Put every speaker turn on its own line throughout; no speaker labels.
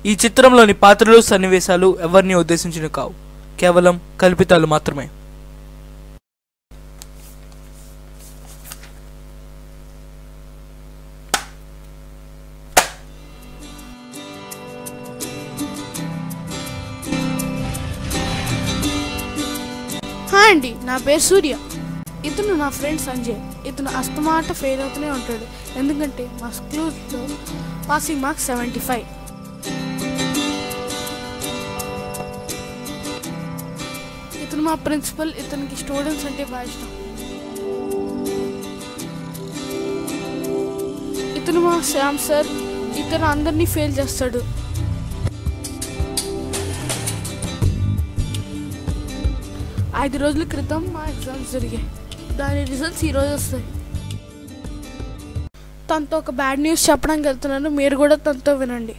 ఈ చిత్రంలోని పాత్రలు సన్నివేశాలు ఎవరిని ఉద్దేశించినవి కావు, కేవలం కల్పితాలు మాత్రమే.
హాయ్ అండి, నా పేరు సూర్య. ఇతను నా ఫ్రెండ్ సంజయ్. ఇతను అస్తమాట ఫెయిల్ అవుతూనే ఉంటాడు, ఎందుకంటే మా స్కూల్లో పాసింగ్ మార్క్స్ 75. ఇతను మా ప్రిన్సిపల్. ఇతనికి స్టూడెంట్స్ అంటే బాగా ఇష్టం. ఇతను మా శ్యామ్ సార్. ఇతను అందరినీ ఫెయిల్ చేస్తాడు. ఐదు రోజుల క్రితం మా ఎగ్జామ్స్ జరిగాయి. దాని రిజల్ట్స్ ఈరోజు వస్తాయి. తనతో ఒక బ్యాడ్ న్యూస్ చెప్పడానికి వెళ్తున్నాను, మీరు కూడా తనతో వినండి.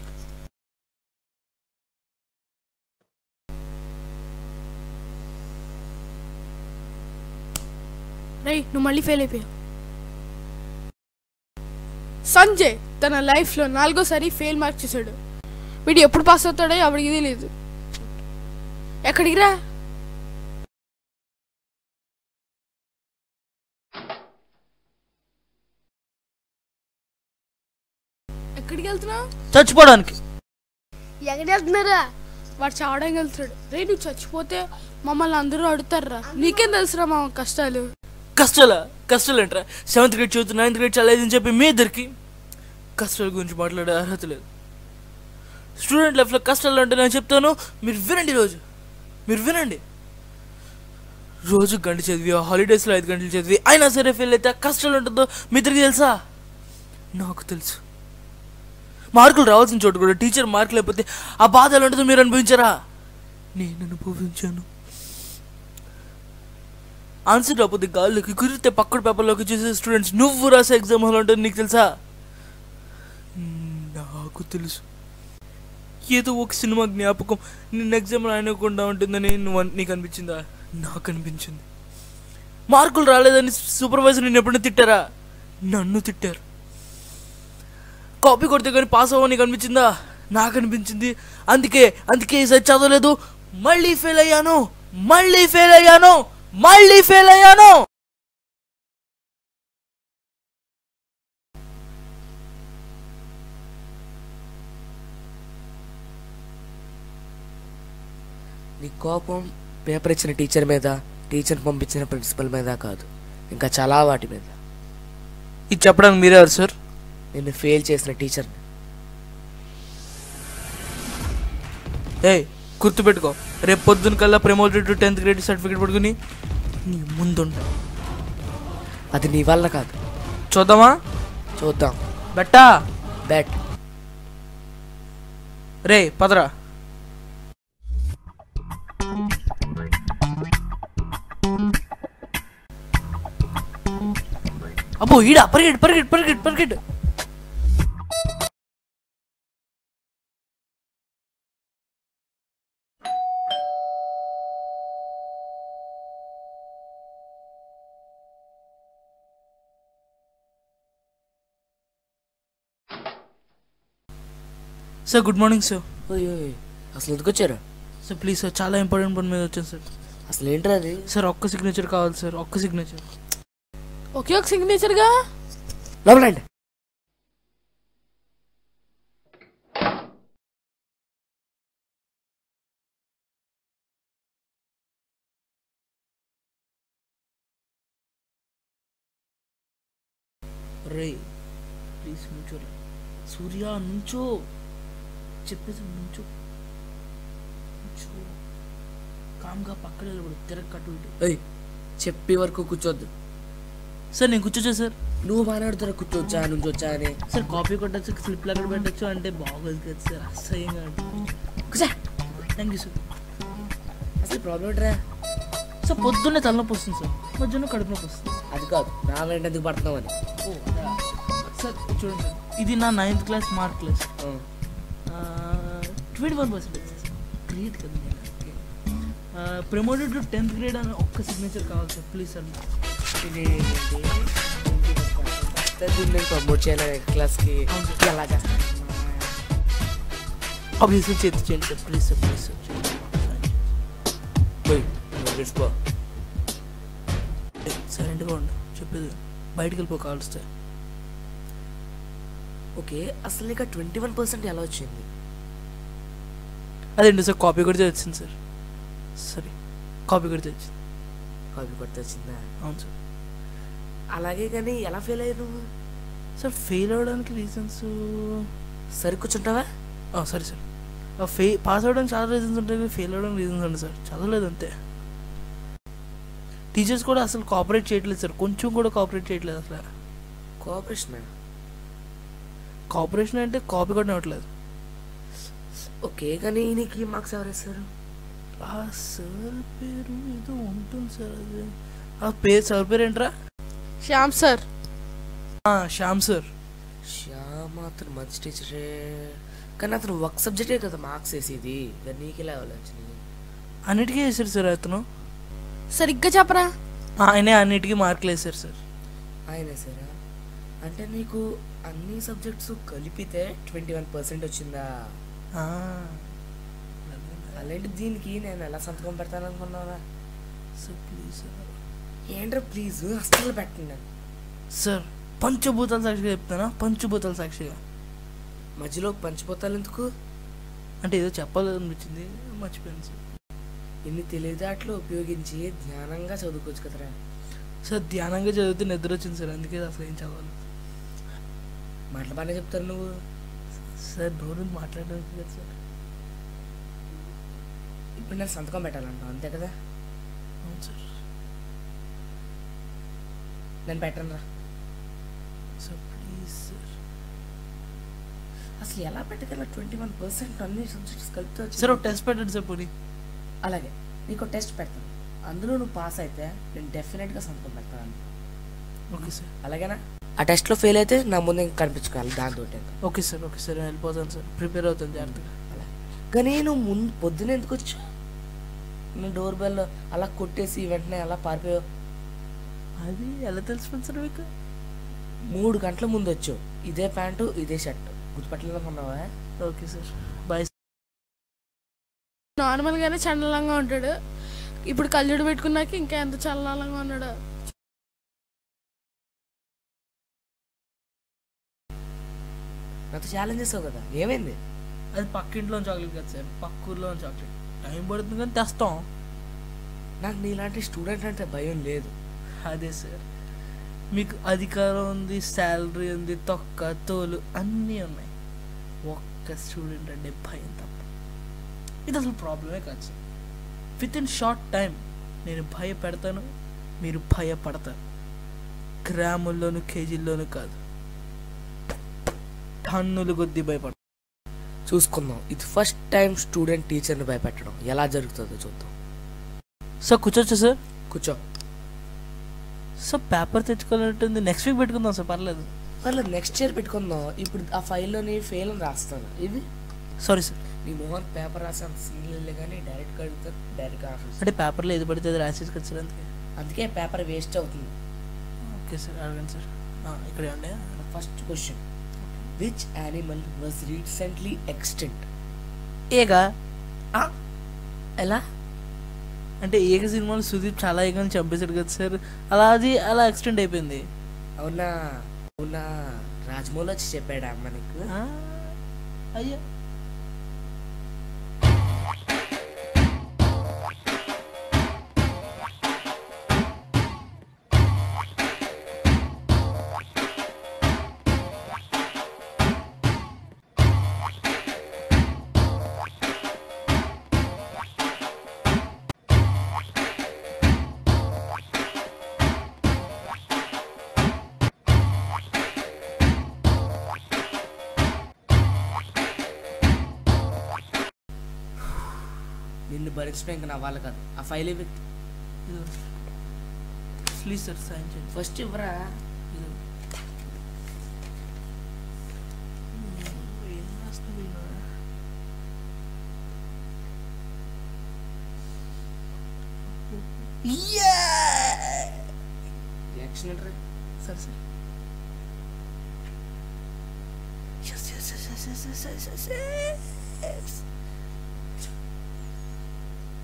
రేయ్, నువ్వు మళ్ళీ ఫెయిల్ అయిపోయావు. సంజయ్ తన లైఫ్లో 4వ సారి ఫెయిల్ మార్క్ చేశాడు. వీడు ఎప్పుడు పాస్ అవుతాడో అప్పటికి తెలియదు. ఎక్కడికి రా? ఎక్కడికి వెళ్తున్నావు?
చచ్చిపోవడానికి.
ఎక్కడికి వెళ్తున్నారా? వాడు చావడానికి వెళ్తాడు. రే, నువ్వు చచ్చిపోతే మమ్మల్ని అందరూ అడుగుతారా? నీకేం తెలుసురా మా కష్టాలు?
కష్టాలు ఏంట్రా? 7th గ్రేడ్ చదువుతూ 9th గ్రేడ్ చదివేదని చెప్పి మీ ఇద్దరికి కష్టాల గురించి మాట్లాడే అర్హత లేదు. స్టూడెంట్ లైఫ్లో కష్టాలు అంటే నేను చెప్తాను, మీరు వినండి. మీరు వినండి. రోజు గంట చదివి, హాలిడేస్లో 5 గంటలు చదివి అయినా సరే ఫెయిల్ అయితే కష్టాలు ఉంటుందో మీ ఇద్దరికి తెలుసా? నాకు తెలుసు. మార్కులు రావాల్సిన చోటు కూడా టీచర్ మార్కులు లేకపోతే ఆ బాధ ఎలా ఉంటుందో మీరు అనుభవించారా? నేను అనుభవించాను. ఆన్సర్ రాకపోతే గాల్లోకి కుదిరితే పక్కన పేపర్లోకి చూసే స్టూడెంట్స్ నువ్వు రాసే ఎగ్జామ్ హాల్ ఉంటుంది. నీకు తెలుసా? నాకు తెలుసు. ఏదో ఒక సినిమా జ్ఞాపకం నిన్న ఎగ్జామ్ రాయకుండా ఉంటుందని నీకు అనిపించిందా? నాకు అనిపించింది. మార్కులు రాలేదని సూపర్వైజర్ నిన్ను ఎప్పుడైనా తిట్టారా? నన్ను తిట్టారు. కాపీ కొడితే కానీ పాస్ అవ్వని నీకు అనిపించిందా? నాకు అనిపించింది. అందుకే ఈసారి చదవలేదు, మళ్ళీ ఫెయిల్ అయ్యాను.
నీ కోపం పేపర్ ఇచ్చిన టీచర్ మీద, టీచర్ పంపించిన ప్రిన్సిపల్ మీద కాదు, ఇంకా చాలా వాటి మీద.
ఇది చెప్పడానికి మీరే ఎవరు సార్?
నిన్ను ఫెయిల్ చేసిన టీచర్ని.
గుర్తుపెట్టుకో, రేపు పొద్దున కల్లా promoted to 10th grade certificate పడుకుని నీ ముందుంటా.
అది నీ వల్ల కాదు.
చూద్దాం. బెట్. రే పదరా. అబ్బో ఈడా, పరిగెట్. Sir good morning sir.
అసలు ఎందుకు వచ్చారు
సార్? ప్లీజ్ సార్, చాలా ఇంపార్టెంట్ పని మీద వచ్చాను సార్.
అసలు ఏంట్రా అది?
సార్ ఒక్క సిగ్నేచర్ కావాలి సార్, ఒక్క సిగ్నేచర్.
ఒకే ఒక సిగ్నేచర్గా
లోపలండి.
రే ప్లీజ్ నుంచోరా. సూర్య నుంచో, చెప్పేసి నుంచో. కామ్గా పక్కన తిరగట్టు.
చెప్పే వరకు కూర్చోద్దు
సార్. నేను కూర్చోచ్చా సార్?
నువ్వు మాట్లాడుతున్నా కూర్చోవచ్చా నుంచొచ్చా అని.
సార్ కాపీ కొట్టచ్చు, స్లిప్ అక్కడ పెట్టచ్చు అంటే బాగోదు కదా సార్, అసహ్యంగా. Thank you sir.
అసలు ప్రాబ్లం ఏంట్రా?
సార్ పొద్దున్నే తలనొప్పి వస్తుంది సార్, మధ్యాహ్నం కడుపు నొప్పి వస్తుంది.
అది కాదు, నా వెంట ఎందుకు పడుతున్నావు అని.
సార్ చూడండి సార్, ఇది నా 9th class mark list. 21% great కదా. ప్రమోటెడ్ టు 10th గ్రేడ్ అని ఒక్క సిగ్నేచర్ కావాలి సార్, ప్లీజ్ సార్.
ప్రమోట్ చేయాలి క్లాస్కి. ఎలా చేస్తాను?
ఆబ్వియస్లీ చేతి చేయండి sir, please sir, please sir. సైలెంట్గా ఉండు, చెప్పేది బయటికి వెళ్ళిపో కాల్స్తే.
ఓకే, అసలు నీకు 21% ఎలా వచ్చింది?
అదేంటి సార్, కాపీ కొడితే వచ్చింది సార్. సరే, కాపీ కొడితే వచ్చింది.
కాపీ కొడితే వచ్చిందా?
అవును సార్.
అలాగే కానీ ఎలా ఫెయిల్ అయ్యావు నువ్వు?
సార్ ఫెయిల్ అవ్వడానికి రీజన్స్
సరి కూర్చుంటావా?
సరే సార్. పాస్ అవ్వడానికి చాలా రీజన్స్ ఉంటాయి, ఫెయిల్ అవ్వడానికి రీజన్స్ ఉంటాయి సార్. చదవలేదు అంతే. టీచర్స్ కూడా అసలు కోఆపరేట్ చేయట్లేదు సార్, కొంచెం కూడా కోఆపరేట్ చేయట్లేదు అసలు. కోఆపరేషన్ అంటే కాపీ కూడా ఇవ్వట్లేదు.
ఓకే, కానీ నీకు మార్క్స్ ఎవరు వేస్తారు?
ఆ సార్ పేరు ఏదో ఉంటుంది సార్, అది ఆ పేరు సార్ పేరు ఏంట్రా?
శ్యామ్ సార్.
శ్యామ్ సార్.
శ్యామ్ అతను మంచి టీచరే, కానీ అతను ఒక సబ్జెక్టే కదా మార్క్స్ వేసేది, దాన్ని నీకెలా వచ్చింది?
అన్నిటికీ వేసారు సార్ అతను.
సరిగ్గా చెప్పరా?
ఆయనే అన్నిటికీ మార్కులు వేసారు సార్.
ఆయన వేసారా? అంటే నీకు అన్ని సబ్జెక్ట్స్ కలిపితే 21% వచ్చిందా? అలాంటి దీనికి నేను ఎలా సంతకం పెడతాను అనుకున్నావా?
Sir please sir.
ఏంట్రా ప్లీజ్, అస్సలు పెట్టండి
సార్. పంచభూతాల సాక్షిగా చెప్తానా? పంచభూతాల సాక్షిగా.
మధ్యలో పంచిపోతాలు ఎందుకు?
అంటే ఏదో చెప్పాలనిపించింది, మర్చిపోయాను సార్.
ఇన్ని తెలివితేటలు ఉపయోగించి ధ్యానంగా చదువుకోవచ్చు కదరా.
సార్ ధ్యానంగా చదివితే నిద్ర వచ్చింది సార్, అందుకే అసలు ఏం చదవాలి.
మాటలు బాగానే చెప్తారు నువ్వు.
సార్ నోరు మాట్లాడడానికి కదా సార్.
ఇప్పుడు నేను సంతకం పెట్టాలంటావు అంతే కదా?
అవును సార్.
నేను పెట్టను రా
సార్, ప్లీజ్ సార్.
అసలు ఎలా పెట్టగల 21% అన్ని సబ్జెక్ట్స్ కలిపితే?
సార్ ఒక టెస్ట్ పెట్టండి సార్ పోనీ.
అలాగే నీకు టెస్ట్ పెడతాను, అందులో నువ్వు పాస్ అయితే నేను డెఫినెట్గా సంతకం పెడతాను.
Okay sir.
అలాగేనా? ఆ టెస్ట్లో ఫెయిల్ అయితే నా ముందు ఇంకా కనిపించుకోవాలి దాంతో.
ఓకే సార్, ఓకే సార్, నేను వెళ్ళిపోతాను సార్, ప్రిపేర్ అవుతాను జాగ్రత్తగా.
అలా కానీ నువ్వు ముందు పొద్దున ఎందుకు వచ్చావు? నేను డోర్ బెల్ అలా కొట్టేసి వెంటనే అలా పారిపోయావు.
అది ఎలా తెలిసిపోయింది సార్ మీకు?
3 గంటల ముందు వచ్చావు, ఇదే ప్యాంటు ఇదే షర్ట్, గుర్తుపట్టలేదనుకున్నావా?
Okay sir, bye.
నార్మల్గానే చండలంగా ఉంటాడు, ఇప్పుడు కళ్ళుడు పెట్టుకున్నాక ఇంకా ఎంత చల్లంగా ఉన్నాడు.
నాతో ఛాలెంజ్ చేసావు కదా, ఏమైంది?
అది పక్కింట్లో చాక్లెట్ కదా సార్, పక్క ఊర్లో చాక్లెట్. టైం పడుతుంది కానీ తెస్తాం.
నాకు నీలాంటి స్టూడెంట్ అంటే భయం లేదు.
అదే సార్, మీకు అధికారం ఉంది, శాలరీ ఉంది, తొక్క తోలు అన్నీ ఉన్నాయి, ఒక్క స్టూడెంట్ అంటే భయం తప్ప. ఇది అసలు ప్రాబ్లమే కాదు sir. With in short time నేను భయపెడతాను, మీరు భయపడతారు. గ్రాముల్లోనూ కేజీల్లోనూ కాదు, టన్నులు కొద్దీ భయపడతారు.
చూసుకుందాం, ఇది ఫస్ట్ టైం స్టూడెంట్ టీచర్ని భయపెట్టడం ఎలా జరుగుతుందో చూద్దాం.
సార్ కూర్చోచ్చా సార్?
కూర్చో.
సార్ పేపర్ తెచ్చుకోవాలంటుంది, నెక్స్ట్ వీక్ పెట్టుకుందాం సార్, పర్లేదు.
పర్లేదు, నెక్స్ట్ ఇయర్ పెట్టుకుందాం. ఇప్పుడు ఆ ఫైల్లోని ఫెయిల్ అని రాస్తాను. ఇది
సారీ సార్.
నీ మోహన్ పేపర్ రాసాను సింగిల్ కానీ డైరెక్ట్గా అడుగుతాను, డైరెక్ట్గా ఆఫీస్.
అంటే పేపర్లో ఏది పడితే అది రాసేసి కదా సార్,
అందుకే పేపర్ వేస్ట్ అవుతుంది.
ఓకే సార్, అడగండి సార్. ఇక్కడే ఉండే
first question, which animal was recently extinct?
ఏగా.
ఎలా
అంటే ఏక సినిమాలో సుదీప్ చాలా ఏకని చంపేశాడు కదా సార్, అలా అది అలా ఎక్స్టెండ్ అయిపోయింది.
అవునా? అవునా, రాజమౌళి వచ్చి చెప్పాడా అమ్మ నీకు?
అయ్యా,
నిన్ను భరించడం ఇంకా నా వాళ్ళు కాదు. ఆ ఫైల్ ఇవి
ప్లీజ్ సార్ సైన్ చేయండి.
ఫస్ట్ ఇవ్వరా. రియాక్షన్ ఏంట్రా?
Sir sir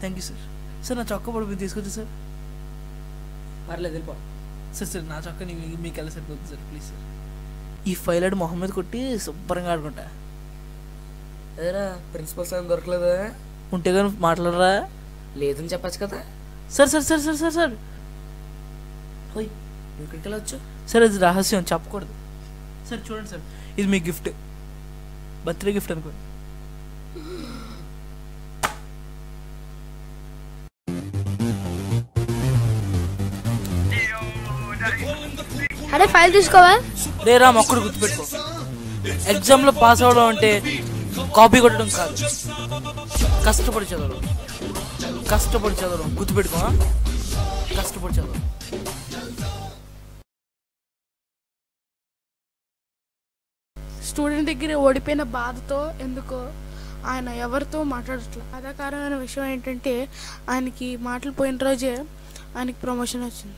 thank you sir. Sir నా చొక్కా పొడి మీరు తీసుకొచ్చు సార్.
పర్లేదు వెళ్ళిపో.
సార్ నా చొక్కా మీకు ఎలా సరిపోతుంది సార్ ప్లీజ్ సార్. ఈ ఫైల్ ఆడి మొహం మీద కొట్టి శుభ్రంగా ఆడుకుంటా.
అదేరా ప్రిన్సిపల్ సార్ దొరకలేదా?
ఉంటే కానీ మాట్లాడరా?
లేదని చెప్పచ్చు కదా.
Sir sir sir sir sir sir
హోయ్ నువ్వు ఇక్కడికి వెళ్ళొచ్చు.
సార్ అది రహస్యం చెప్పకూడదు సార్. చూడండి సార్, ఇది మీ గిఫ్ట్, బర్త్డే గిఫ్ట్ అనుకోండి.
అరే ఫైల్ తీసుకోవా?
రేరా మొక్కడు గుర్తుపెట్టుకో, ఎగ్జామ్లో పాస్ అవ్వడం అంటే కాపీ కొట్టడం కాదు, కష్టపడి చదవడం. కష్టపడి చదవడం గుర్తుపెట్టుకో, కష్టపడి చదవడం.
స్టూడెంట్ దగ్గర ఓడిపోయిన బాధతో ఎందుకో ఆయన ఎవరితో మాట్లాడట్లేదు. బాధాకరమైన విషయం ఏంటంటే ఆయనకి మాటలు పోయిన రోజే ఆయనకి ప్రమోషన్ వచ్చింది.